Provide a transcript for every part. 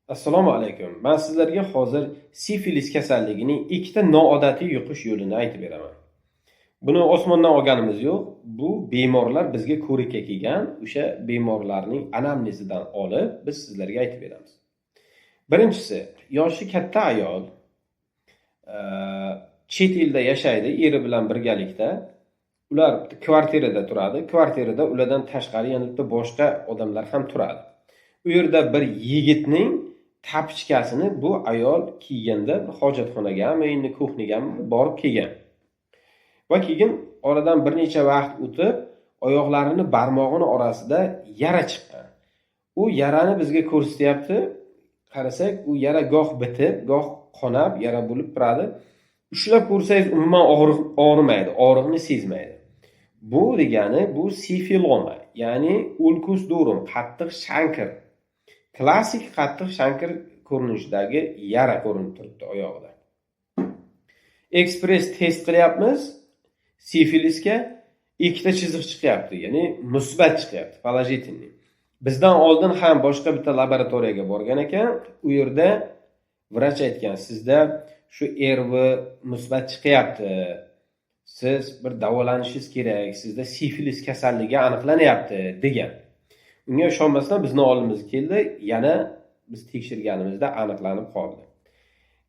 Assalomu alaykum. Men sizlarga hozir sifilis kasalligining ikkita noodatiy yuqish yo'lini aytib beraman. Buni osmondan olganimiz yo'q. Bu bemorlar bizga ko'rikka kelgan, o'sha bemorlarning anamnezidan olib biz sizlarga aytib beramiz. Birinchisi, yoshi katta ayol chet elda yashaydi, eri bilan birgalikda. Ular kvartirada turadi. Kvartirada ulardan tashqari yana bitta boshqa odamlar ham turadi. U yerda bir yigitning tapichkasini bu ayol kiyganda hojatxonagami, kuxnigami borib kelgan. Va keyin oradan bir necha vaqt o'tib, oyoqlarini barmog'ini orasida yara chiqqan. U yarani bizga ko'rsatyapti. Qarasak, u yara goh bitib, goh qonab, yara bo'lib turadi. Ushlab ko'rsangiz umuman og'rimaydi, og'riqni sezmaydi. Bu degani bu sifiloma, ya'ni ulkus durum, qattiq shankir. Klassik qattiq shankir ko'rinishidagi yara ko'rinib turibdi oyog'ida. Ekspress test qilyapmiz. Sifilisga ikkita chiziq chiqyapti, ya'ni musbat chiqyapti, положительный. Bizdan oldin ham boshqa bitta laboratoriyaga borgan ekan, u yerda vrach aytgan, sizda shu RV musbat chiqyapti. Siz bir davolanishingiz kerak, sizda sifilis kasalligi aniqlanyapti degan. Unga ishonmasdan bizni oldimizga keldi, yana biz tekshirganimizda aniqlanib qoldi.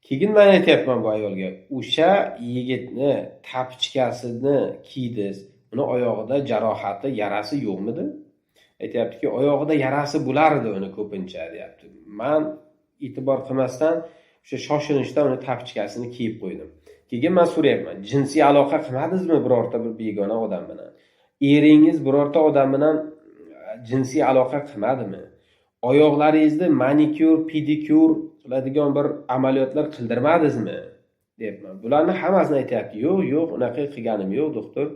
Keyin men aytayapman bu ayolga, o'sha yigitni tapichkasini kiydiz, uni oyog'ida jarohati, yarasi yo'qmidi? Aytayaptiki, oyog'ida yarasi bo'lardi uni ko'pincha, deyapti. Men e'tibor qilmasdan o'sha shoshilinchda uni tapichkasini kiyib qo'ydim. Keyin men so'rayapman, jinsiy aloqa qilmadingizmi birorta bir begona odam bilan? Eringiz birorta odam bilan jinsiy aloqa qilmadimi? Oyoqlaringizni manikyur, pedikyur qiladigan bir amaliyotlar qildirmadingizmi? Deyapman. Bularni hammasini aytayapti. Yo'q, unaqa qilganim yo'q, doktor.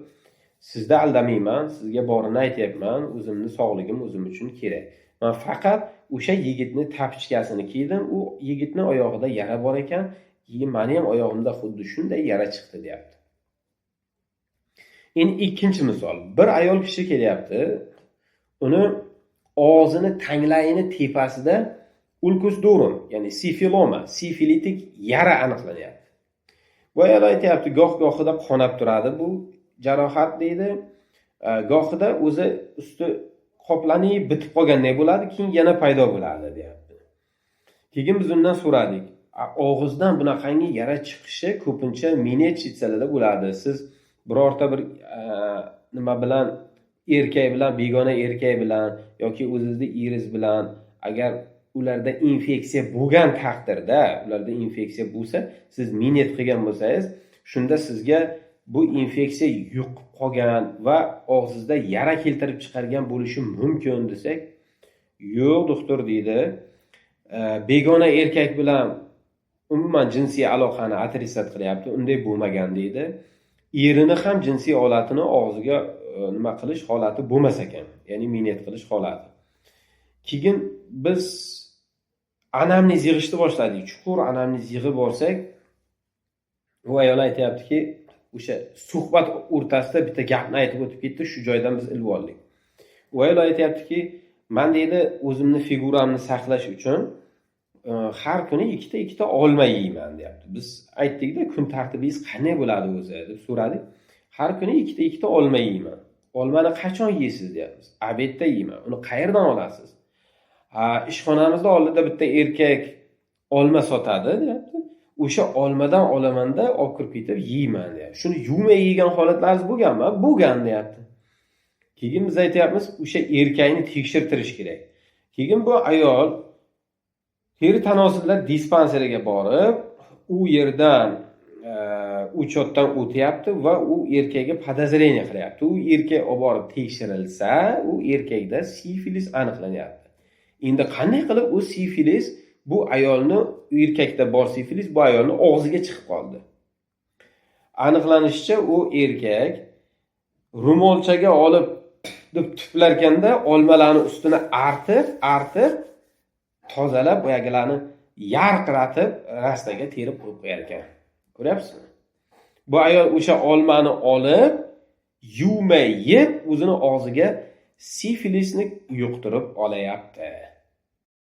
Sizda aldamayman, sizga borini aytayapman, o'zimni sog'ligim o'zim uchun kerak. Men faqat o'sha yigitni tapichkasini kiydim, u yigitning oyog'ida yara bor ekan, keyin meni ham oyog'imda xuddi shunday yara chiqdi, deyapti. Endi ikkinchi misol. Bir ayol kishi kelyapti, uni og'zini tanglayini tepasida ulkus durum, ya'ni sifiloma, sifilitik yara aniqlanyapti. Bu ayol aytayapti, goh-gohida qonab turadi bu jarohat deydi. Gohida o'zi usti qoplanib bitib qolganday bo'ladi, keyin yana paydo bo'ladi, deyapti. Keyin biz undan so'radik, og'izdan bunaqangi yara chiqishi ko'pincha minetchitsalarda bo'ladi. Siz birorta bir nima bilan erkak bilan, begona erkak bilan yoki o'zingizning eringiz bilan agar ularda infeksiya bo'lgan taqdirda, ularda infeksiya bo'lsa, siz minet qilgan bo'lsangiz, shunda sizga bu infeksiya yuqib qolgan va og'zingizda yara keltirib chiqargan bo'lishi mumkin desak, yo'q doktor deydi. Begona erkak bilan umuman jinsiy aloqani atrissat qilyapti, unday bo'lmagan deydi. Erini ham jinsiy holatini og'ziga nima qilish holati bo'lmas ekan, ya'ni minet qilish holati. Keyin biz anamnez yig'ishni boshladik. Chuqur anamnez yig'ib borsak, u ayol aytayaptiki, o'sha suhbat o'rtasida bitta gapni aytib o'tib ketdi, shu joydan biz ilib oldik. U ayol aytayaptiki, men deydi, o'zimni figuramni saqlash uchun har kuni ikkita olma yeyman, deyapti. Biz aytdik-da, kun tartibingiz qanday bo'ladi o'zi deb so'radik. Har kuni ikkita olma yeyman. Olmani qachon yeysiz, deyapmiz. Obedda yeyman. Uni qayerdan olasiz? Ishxonamizda oldida bitta erkak olma sotadi, deyapti. O'sha olmadan olamanda olib kirib ketib yeyman, deyapti. Shuni yumay yegan holatlaringiz bo'lganmi? Bo'lgan, deyapti. Keyin biz aytayapmiz, o'sha erkakni tekshirtirish kerak. Keyin bu ayol teri tanosillar dispanseriga borib, u yerdan uchotdan o'tyapti va u erkakga podozreniya qilyapti. U erkak olib borib tekshirilsa, u erkakda sifilis aniqlanyapti. Endi qanday qilib u sifilis bu ayolni, erkakda bor sifilis bu ayolni og'ziga chiqib qoldi? Aniqlanishicha, u erkak rumolchaga olib deb tuflarkanda olmalarni ustini artib tozalab, boyagilarni yarqiratib rastaga terib qo'yib qo'yar ekan. Ko'ryapsizmi? Bu ayol o'sha olmani olib, yumay yeb, o'zini og'ziga sifilisni yuqtirib olayapti.